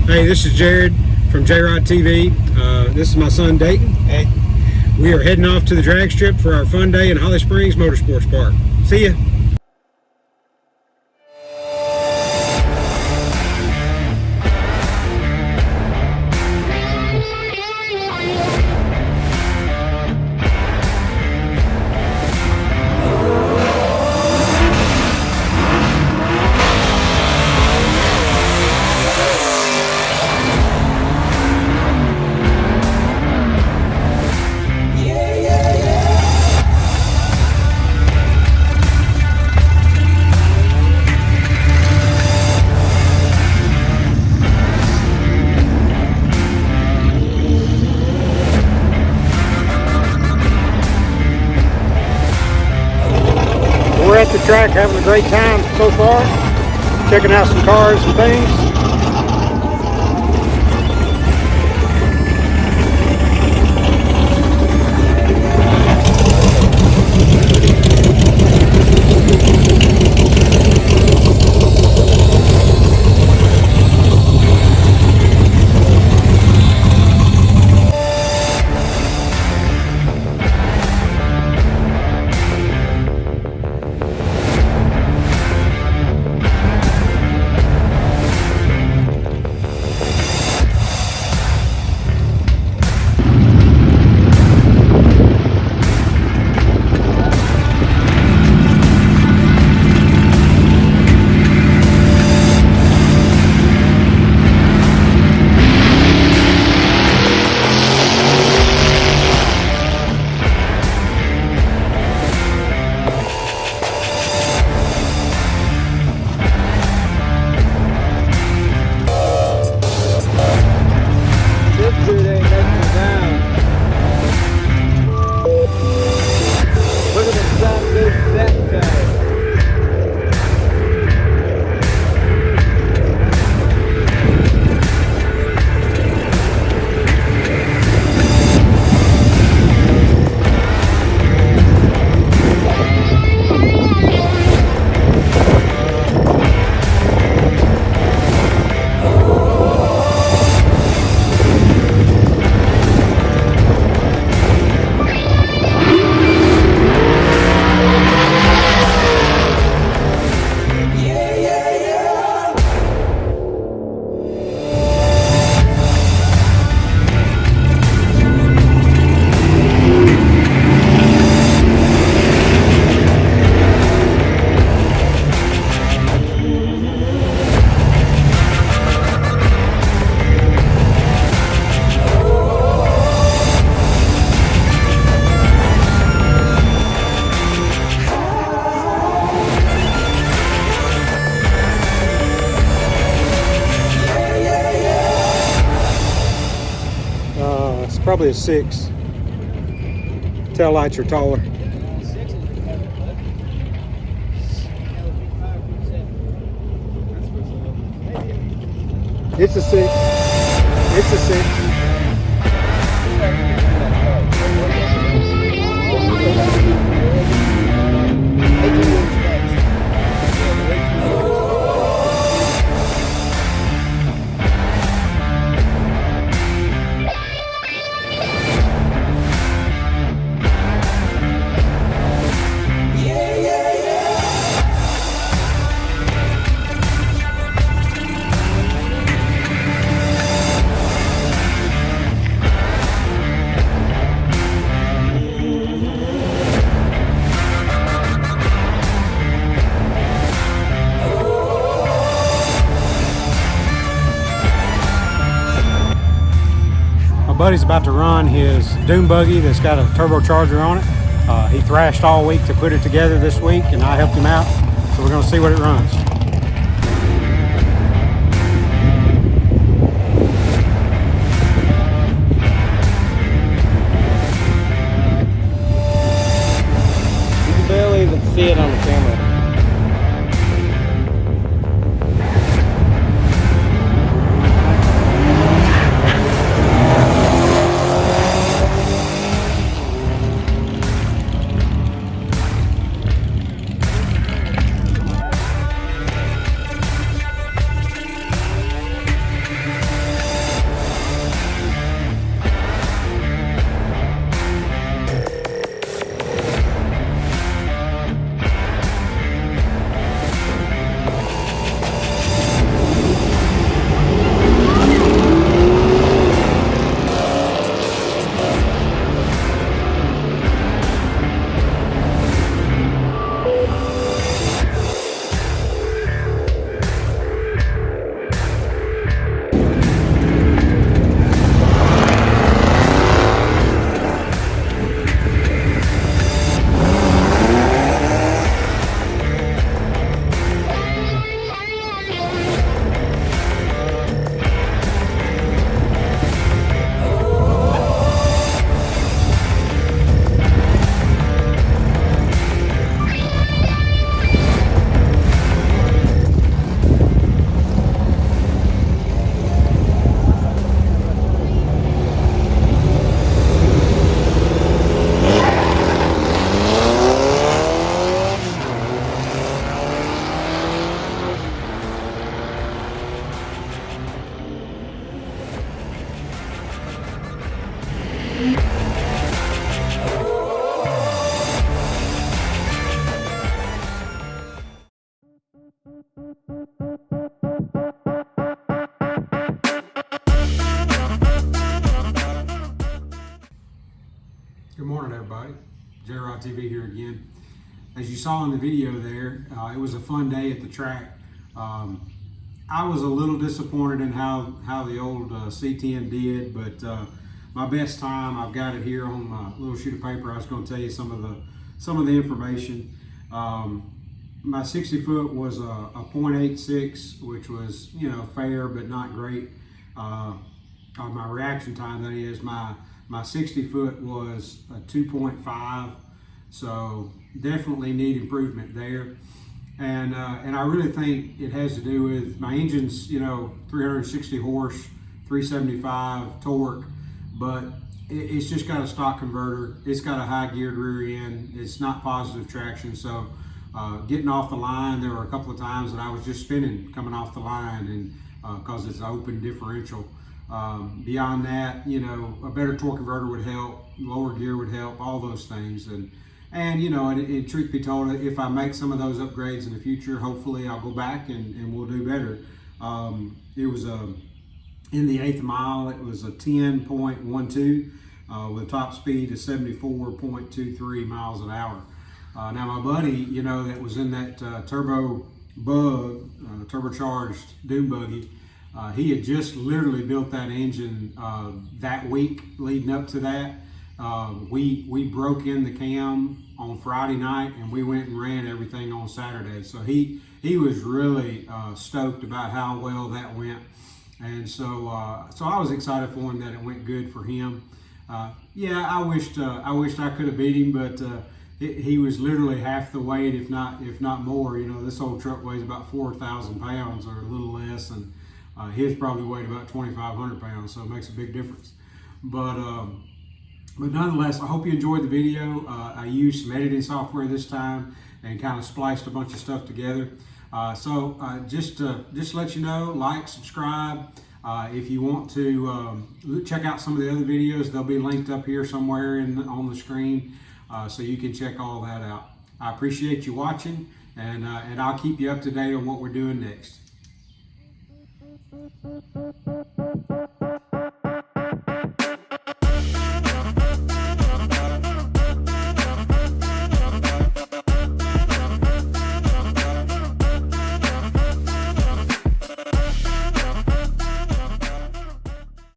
Hey, this is Jared from J-RodTV. This is my son Dayton. Hey. We are heading off to the drag strip for our fun day in Holly Springs Motorsports Park. See ya. We're at the track having a great time so far, checking out some cars and things. It's probably a 6. Tail lights are taller. It's a 6. It's a 6. Buddy's about to run his Dune Buggy that's got a turbocharger on it. He thrashed all week to put it together this week, and I helped him out. So we're going to see what it runs. You can barely even see it on the camera. J-RodTV here again. As you saw in the video there, it was a fun day at the track. I was a little disappointed in how the old C10 did, but my best time, I've got it here on my little sheet of paper. I was going to tell you some of the information. My 60 foot was a .86, which was, you know, fair but not great. My reaction time, that is, my 60 foot was a 2.5, so definitely need improvement there. And I really think it has to do with my engine's, you know, 360 horse, 375 torque, but it's just got a stock converter. It's got a high geared rear end. It's not positive traction, so getting off the line, there were a couple of times that I was just spinning coming off the line, and because it's an open differential. Beyond that, you know, a better torque converter would help, lower gear would help, all those things. And you know, and truth be told, if I make some of those upgrades in the future, hopefully I'll go back and we'll do better. It was in the 8th mile, it was a 10.12 with a top speed of 74.23 miles an hour. Now my buddy, you know, that was in that turbo bug, turbocharged Dune Buggy, he had just literally built that engine that week leading up to that. We broke in the cam on Friday night and we went and ran everything on Saturday. So he was really stoked about how well that went. And so I was excited for him that it went good for him. Yeah, I wished I could have beat him, but he was literally half the weight, if not more. You know, this old truck weighs about 4,000 pounds or a little less, and his probably weighed about 2,500 pounds, so it makes a big difference. But nonetheless, I hope you enjoyed the video. I used some editing software this time and kind of spliced a bunch of stuff together. Just to let you know, like, subscribe. If you want to check out some of the other videos, they'll be linked up here somewhere on the screen, so you can check all that out. I appreciate you watching, and I'll keep you up to date on what we're doing next.